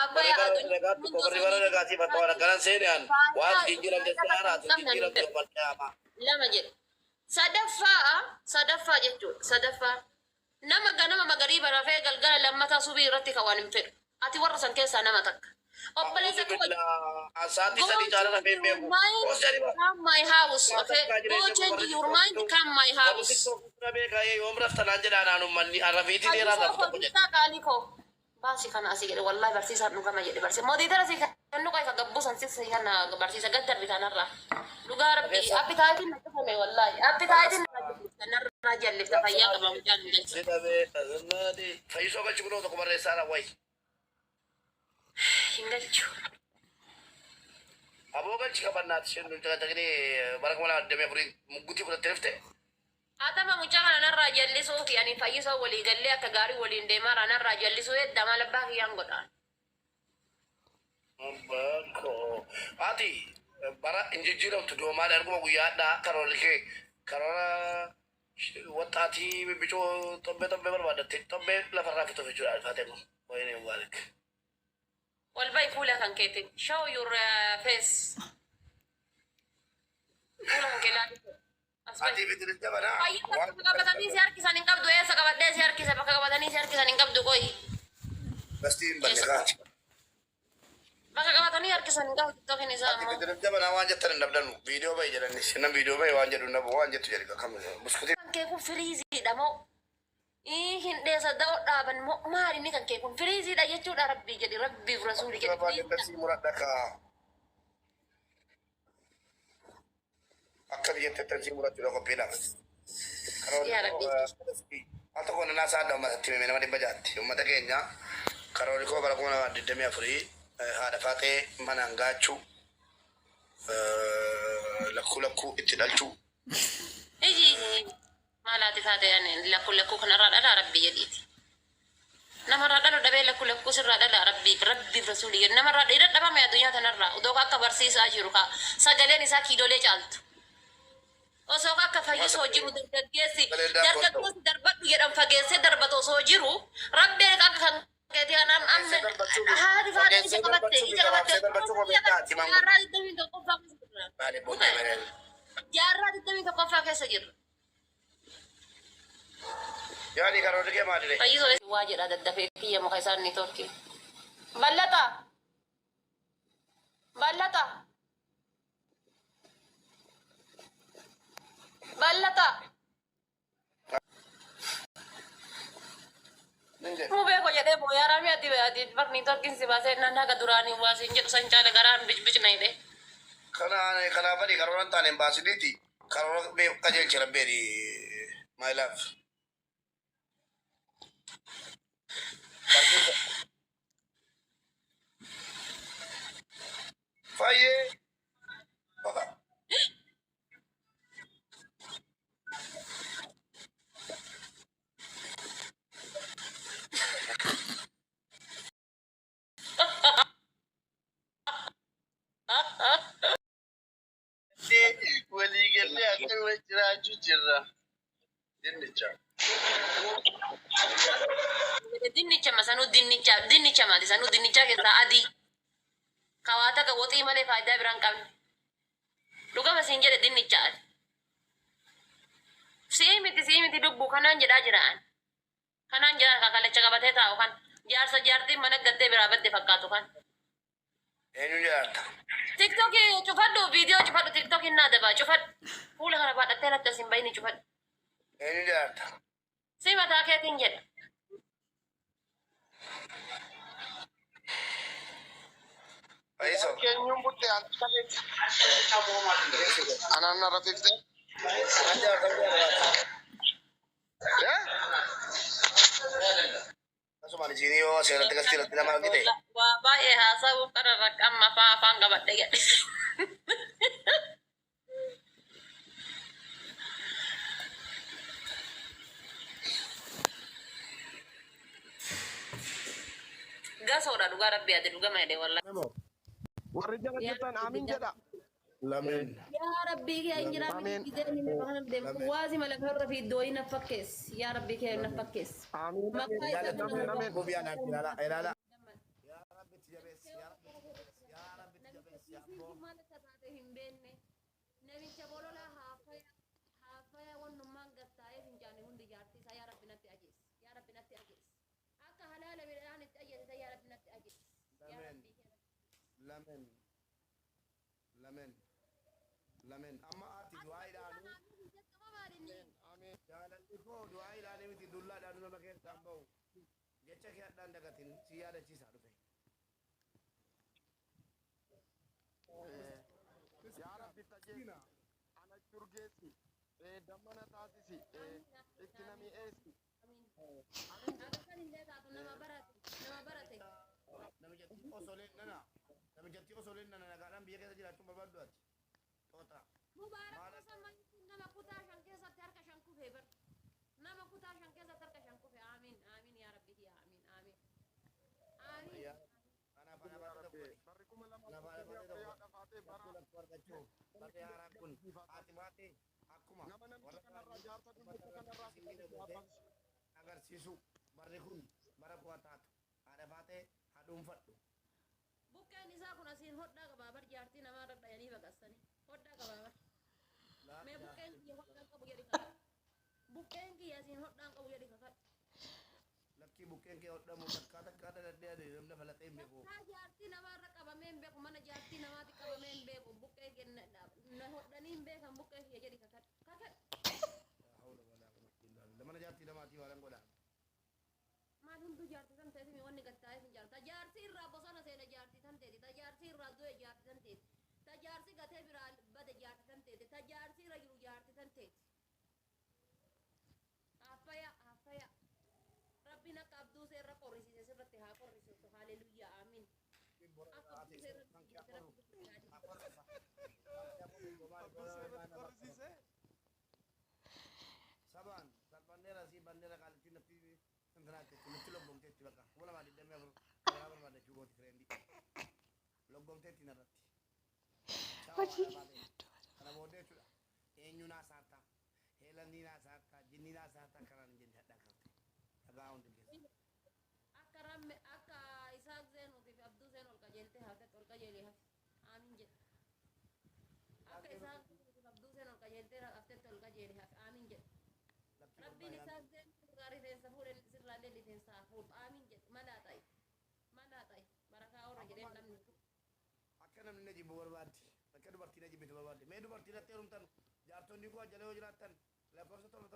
Apa ya negasi fatwa negara senian wan jinjiran kesana jinjiran apa lama je sadafa jechuudha sadafa nama ganama magariiba rafee galgala lammata subii irratti kawanin fedhu ati warra san keessaa nama takka obboleessa asati sadi cara rafee beeku come my house okay go change your mind come my house basi kana asii jedhe wallahi barsiisaan dhugama jedhe barsiisa mootii tara sii kan nuqa isa gabbuusan sisi kana barsiisa gaddar bitanarra dhugaa rabbi abbi taayitiin na dhufame wallahi abbi taayitiin kanarra jallifta fayyaa qaba mucaan hin galchu fayyisoo galchu kunoo tokko barreessaadha wayi hin galchu aboo galchi qabannaati isheen nuti bara kuma lama addamee afurii muggutii fudhattee dhufte atama mucaa kana narraa jallisuu fi ani fayyisoo walii gallee akka gaarii waliin deemaa narraa jallisuu hedda mala baakiyaan godhaan. Bakko ati bara injijjiiramtu doomaan arguma guyyaadhaa karoora kee karoora waxaatii bibbicoo tobbee barbaadatte tobbee lafarraa fituuf jechuudha alfaatee kun wayinee mubaarak. Walbai fuula kan keetiin show your face. Fuula kan kee laatu. Ati bidirti jabanaa. Bakka qabatanii si harkisan hin qabdu eessa qabaddee si harkisa bakka qabatanii si harkisan hin qabdu qoyi. Bastiin balleqaa. Bakka qabatanii harkisan hin qabdu tokkin isaa Ati bidirti jabanaa waan jettan hin dhabdanu viidiyoo bahi jedhanis nan viidiyoo bahi waan jedhu nabu waan jettu jedhu kam buskutii. Kan kee kun firiiziidha moo hin dheessa da'oo dhaaban moo maali inni kan kee kun firiiziidha jechuudha rabbii jedhi rabbiif rasuuli jedhi. Baay'ee muradha kaa. Akka biyyatti tansi murachuu dhaqo beedhaaf. Al tokko nana saada uummatatti himee nama dhibba jaatti. Uummata keenya karoorri koo bara kuma 24 haadha faatee mana hangaachuu lakkuu itti dhalchuu. Iji maalaati faatee lakkuu kanarraa dhala rabbii jedhiiti. Namarraa dhala dhabee lakkuu sirraa dhala rabbiif rasuulii jedhu namarraa dhiira dhabame addunyaa tanarraa udoo akka barsiisaa jiru kaa sagaleen isaa kiidolee caaltu. Osoo akka fayyisoo jiru dargaggeessi darbadhu jedhan fageessee darbatu osoo jiru rabbiin akka kan keetii kanaan amme haati faata ija qabatte jaarraa 21ffaa keessa jirra. Yaani karoorri kee maalidha? Fayyisoo waa jedha daddafee kiyya muka isaan ni torki. Ballata. Mube ko jedhee booyaraa mi ati bakni torkin si baasee nanna ka duraanii waasin jedhu san caala garaan bic na hidhe. Kanaaf adi karoora hin taane hin baasiniiti. Karoora qajeelcha rabbeeni my love. Fayyee. Waliigalee akkuma jiraachuu jirra. Dinnicha masanuu dinnicha maali sanuu dinnicha keessaa adii kawaata ka woxii malee faayidaa biraan qabne dhugama siin jedhe dinnicha adi sii miti dubbu kanaan jedhaa jiraan kanaan jedhaa kakalacha qabatee taa'u kan jaartiin mana gattee biraa badde fakkaatu kan. Eenyu jaarta? TikTok cufadhu viidiyoo cufadhu TikTok hin naadabaa cufadhu fuula kana baadhattee latta siin bayini cufadhu. Eenyu jaarta? Si mataa keetiin jedha. Fayyisoo. Keenyuun buttee anti kaleeti. Anaan narratiifte. Asumaan isiinii yoo seerratti gastii irratti nama argite. Waa baay'ee haasa'uu qararra qamma afaan qabadhe gadhise. Gasoodha dhugaa rabbi ati dhugama jedhee wallaahi. Warri jala jirtan amiin jedha. Lameen. Yaa rabbii kee hin jiraatu waasi mala farra fi iddoo hin fakkees. Yaa rabbii kee hin fakkees. Amiin. Maqaa isaa Isiin maal akka taate hin beekne namicha bolola haafaya wannummaan gattaa'ee fincaane hundi jaartii isaa yaa rabbi natti ajeessi yaa rabbi natti ajeessi akka halaala midhaan itti ajeessite yaa rabbi natti ajeessi yaa rabbi lamen amma ati du'aa ilaanu jaalalli koo du'aa ilaalee miti dullaadhaan nama keessaan bahu jecha kee hadhaan dagatin si yaadachiisaa dhufe. Ya Rabbi tajeessi ana curgeessi dammana taasisi itti nami eessi. Agarkan illee taatu nama barate namijatti osoleen nana nagaadhaan biyya keessa jiraachuun barbaaddu ati xoota Mubarak sama nama kutaa shan keessatti harka shan kufee bar nama kutaa shan keessatti harka shan kufee amiin amiin yaa rabbi yaa amiin amiin amiin Barri kuma lama nama namicha kanarraa jaarsa dubbatu kanarraa agarsiisu barri kun bara kuwa taatu haadha baatee haadhuunfadhu. buqqeen isaa kun asiin hodhaa qabaa bar jaartii namaa dhadhayanii baqassanii hodhaa qabaa bar mee buqqeen kiyya hodhaan qabu jedhi kakadhu buqqeen kiyya asiin hodhaan qabu jedhi kakadhu Lakkii buqqeen kee hodhamu takkaa dadhee namni falatee hin beeku. haa jaartii namaarra qabamee hin beeku mana jaartii namaatti qabamee hin beeku buqqeen kee na hodhanii hin beekan buqqeen kiyya jedhi kakadhu Mana jaartii namaatii waan godhaa. maal hunduu jaartii tan ta'eef wanni gattaa'ee hin jaarta jaartii irraa bosona seena jaartii tan ta'eeti ta jaartii irraa du'e jaartii tan ta'eeti ta jaartii gatee biraa bade jaartii tan ta'eeti ta jaartii irra jiru jaartii tan ta'eeti haffaya rabbiin akka abduu seerra qorrisiise sirratti haa qorrisiisu haaleluyyaa amiin akka abduu seerra Saban, bandera si bandera kali natti santanate natti loggom tetti bakka wala ma didde me wala ma da jugo ti frendi loggom tetti narratti kana bode chuda enyuna sata helani na sata jinni na sata kana njin hadda karte aga on dinge akka ramme akka isaaq zeenuti fi abduu zeen ol qajeelte hafe ol qajeelee hafe amiin jedhe akka isaaq abduu zeen ol qajeelte hafte ol qajeelee hafe amiin jedhe Rabbiin isaaq zeen gaarii rifeensa fuudhe sirraallee rifeensa fuudhu amiin jedhe malaa ta'i barakaa orra jedheen namni akka namni na jibbu barbaaddi akka dubartiin na jibbitu barbaaddi mee dubartiin natti heerumtan jaartonni koo jala yoo jiraattan lakkoofsa torba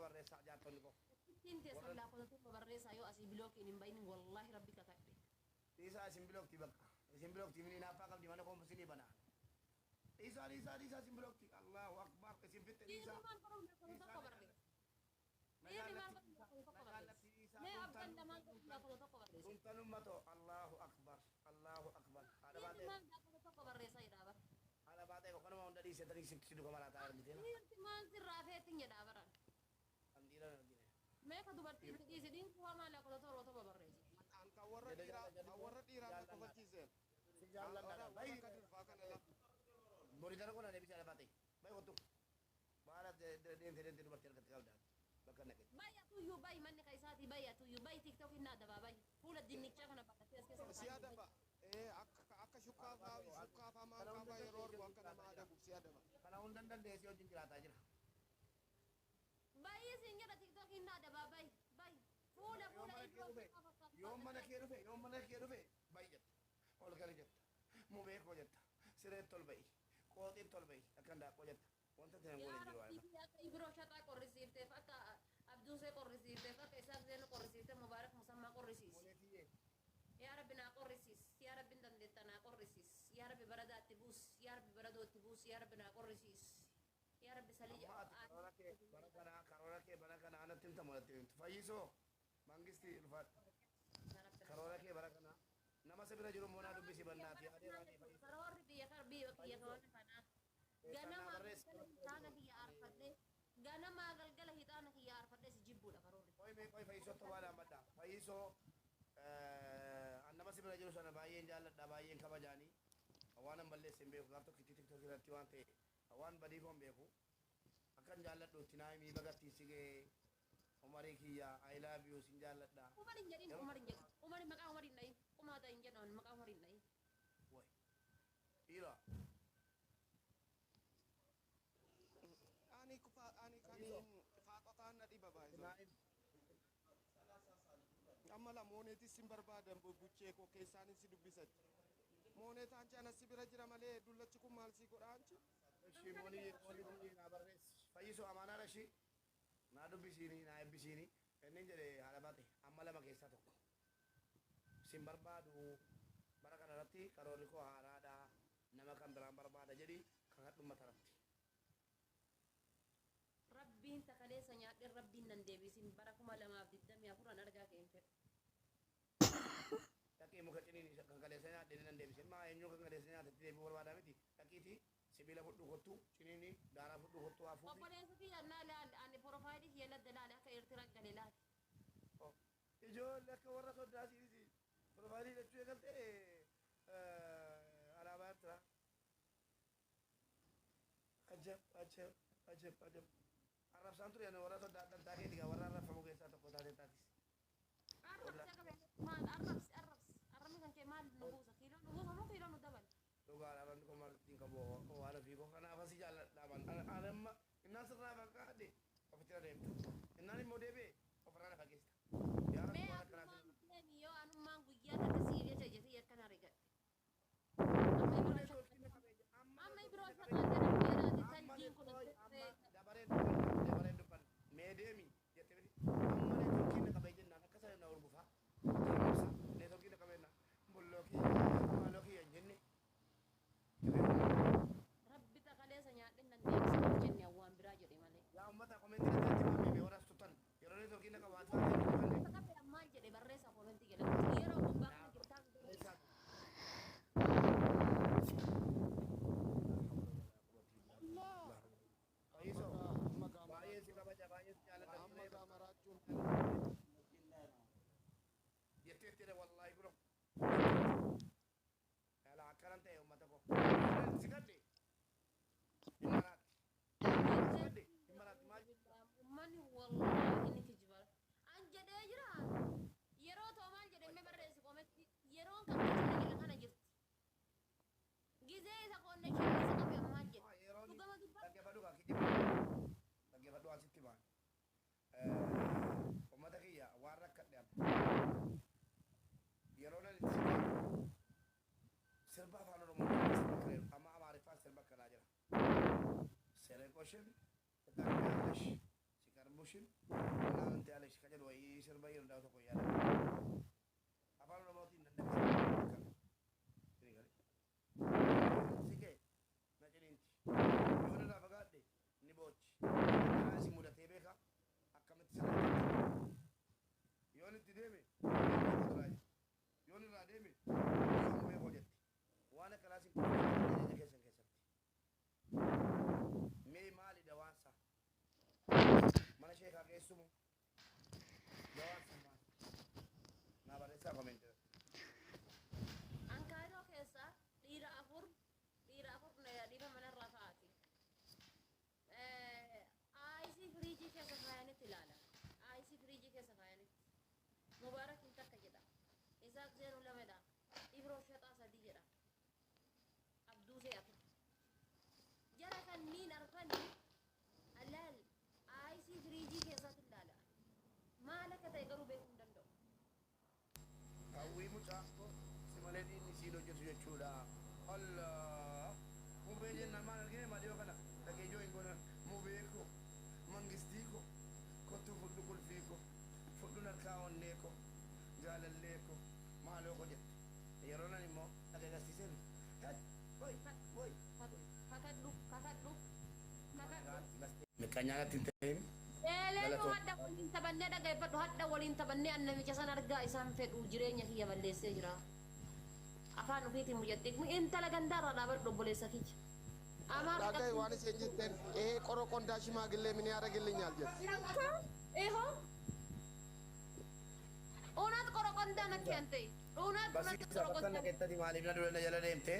barreessaa jaartonni koo ittiin teessan lakkoofsa barreessaa yoo asii bilookiin hin bahin wallaahi rabbi kakadhe isaa isin bilookti bakka isin bilookti mini naaffaa qabdi mana koompisinii banaa isaa isin bilookti Allahu akbar isin fitte isaa Sultanummato Allahu akbar ada baate ko kana onda dise tadi sidu ko mala taar mite man sirraa feetin jedha baran andira mee ka dubartiin dhiise dhiin kuwa maala ko toro to barreesse an ka warra dhiiraa na qofachiiseen jaalladha bay kadir faa kana la bori dara ko na debi ala baate bay ko tu mala de dubartiin ka qabda bakka nake bay manni kaisaati bay tiktok inna daba bay fuula dinnicha kana bakka keessa siyaada ba akka shukkaafaa maan kaafaa yeroo argu akka nama adabu siyaada ba kana hundan dandeessi wajjin jiraataa jira bay isin jedha tiktok inna daba bay fuula yoom mana kee dhufe bay jetta ol gala jetta mubee koo jetta siree tol ba'i qooxiin tol ba'i akkan daaqoo jetta wanta tana waliin jiru waan akka ibiroo shataa qorrisiifteef akka abduusee qorrisiifteef akka isaaq zeenu qorrisiifte mubaarak musammaa qorrisiis yaa rabbi naa qorrisiis yaa rabbi dandeetta naa qorrisiis yaa rabbi baradaatti buus yaa rabbi baradootti buus yaa rabbi naa qorrisiis yaa rabbi salii karoora kee bara kana anatti himta mul'atti himtu fayyisoo mangisti ulfaat karoora kee bara kana nama sabira jiru moonaa dubbisi bannaati karoorri biyya karoora kanaa ganamaa galgala hixaana kiyya arfadhe si jibbuudha karoorri qoy fayyisoo tobaadha madda fayyisoo annama sibira jiru sana baay'een jaalladha baay'een kabajaanii waan an balleesse hin beeku gaaf tokko tiktok irratti waan ta'e waan badii koon beeku akkan jaalladhu itti naa himii bagattii sigee umarii kiyya I love you sin jaalladha umarin jedhin umari maqaa umarin dhayin kumaata hin jedhan maqaa umarin dhayin way baay'ee. Amma la mooneetis sin barbaadan buchee koo keessaan si dubbisan. Mooneet anchi anas si bira jira malee dullachi kun maal si godha anchi? Shi moni na barres. Fayyisu amaanaan ishii naa dubbisiini naa ebbisiini inni jedhe haadha baate amma lama keessaa tokko. Sin barbaadu bara kana irratti karoorri koo haaraadha nama kan biraan barbaada jedhi kan hadhumma taratti. Rabbiin takaleessa nyaadhe rabbiin nan deebisin bara 2024 argaa ka'een fedha. Dhaqii muka ciniin kan kaleessa nyaadhe nan deebisin maa eenyu kan kaleessa nyaatatti deebi'uu barbaada miti dhaqiiti sibiila fudhu kottu ciniini daaraa fudhu kottu hafuufi. Obboleessa kiyya naa laal ani profaayilii kiyya ladda laale akka eertiraa galee laale. Ijoollee akka warra soddaasiisi profaayilii jechuu eegaltee alaabaa Eertiraa. Ajab. Arrabsaan ture ani warra soddaa adda addaa keetigaa warra arrabsamu keessaa tokko taatee taatis. Maal arrabsi arrabni kan kee maal nu buusa kiiloo nu buusa moo kiiloo nu dabala. Dhugaadha wanti kun maal ittiin qabu waan ofii koo kanaaf asii jaalladhaaman ani amma innaan sirraa fakkaadhe ofitti adeemtu innaan immoo deebi'e ofirraa na fageessa. Yaa Mee waan akkanaaf anummaan yoo anummaan guyyaa takka siibee jajjatee akkana rigadhe. Amma biroo shaqaatee dhabdeedhaati taljiin kun dabareen dubban mee deemi jettee miti amma neetworkiin na qabee jennaan akka sana na urgufaa neetworkiin na qabee na bullookii maalokii hin jenne. Rabbi takaleessa nyaadhin nan deebisa jenne waan biraa jedhe malee. Yaa uummata komentii irratti himamee warras tuttan yeroo neetworkiin na qabaatu Akka maal jedhe barreessa komentii jedhe yeroo gubbaa kana jirtaa baay'ee si kabaja baay'ee si jaalladha Amma gaamarachuun jetteettidha wallaahi biro yala akkanan ta'e uummata koo si gadde himaraatti maal Uummanni wallaahi ni kijibara. An jedhee jira. Yeroo ta'u maal jedhee barreessi kometti yeroon kan keessa kana jirti. Gizee isa qonnee keessa qabee maal jedhe. yeroon Dhugama gibba. dhaggeeffadhu kan dhaggeeffadhu asitti baan uummata kiyya waan rakkadhe yeroo nan itti sirba afaan oromoo amma amaariffaan sirba akkanaa jira sereqoshin tatargaalesh sikarbushim naanti alesh ka jedhu wayii sirba yeroo tokko yaada afaan oromootiin danda'e sikee na ciniinti yoo nirraa fagaadhe ni boochi kanaa isin mudatee beeka akkamitti sirriitti yoon itti deeme yoon irraa deeme yoon beekoo jette waan akkanaa isin jireenya keessan keessatti mee maali dawaansa mana sheekaa geessumu dawaansa maali naa barreessaa komentii Ankaaroo keessa dhiira afur dhiira manarraa fa'aati. Aayisii firiijii keessa kaayanitti ilaala. Aayisii firiijii keessa kaayanitti. Mubaarakiin takka jedha. Isaaq zeeruu lamedha. Ibroo shaxaa sadii jedha. Abduusee afur. Jara kanniin arfanii alaal aayisii firiijii keessatti ilaala. Maal akka ta'e garuu beekuu hin danda'u. hawwii mucaa si malee dhiinni siin hojjetu jechuudha. Allah mubee jennaan maal argine madiyoo kana dhageejoo hin goonan mubee ko mangistii ko kottuu fudhu qulfii ko fudhu narkaa onnee ko jaalallee ko maaloo ko jette yeroo nan immoo dhageegarsiiseen woy Kakadhu. miqqaanyaanatti hin ta'in Eeleen hadda waliin taphannee dhaggeeffadhu hadda waliin taphannee annamicha san argaa isaan fedhu jireenya kiyya balleessee jira. Afaan ofiitiin mujattee intala gandaarraa dhaabadhu obboleessa kiyya. dhagaye waan isheen jetteen qoroo qondaa shimaagillee mini yaadagellinyaal jedhe. Ihoo uunat qoroqondaan akka hin ta'e uunat barsiisa bakka naqettati maaliif na dura na jala deemte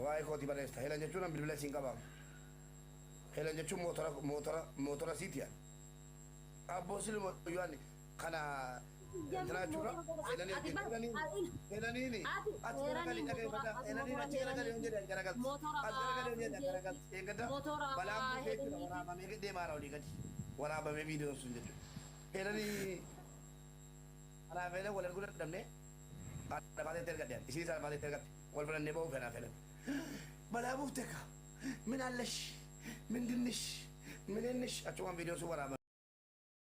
waa'ee kooti barreessa heelan jechuun an bilbila isiin qabamu heelan jechuun mootora siiti yan abboo silmo yoani kana entina jechuudha heelaniini ati garagali dhageeffata heelaniin achi garagali hin jedhan garagalti as garagali hin jedhan garagalti eeggadda balaan buufee jira waraabamee deemaara olii gadi waraabamee viidiyoon sun jechuudha. Heeranii anaa fedhan wal arguu dadhabnee haadha baatee ergadhe isii isaa baatee ergatte wal fudhannee ba'uu fedhaa fedhan. Balaa buufte ka min allesh min dinnish min innish achumaan viidiyoon sun waraabame.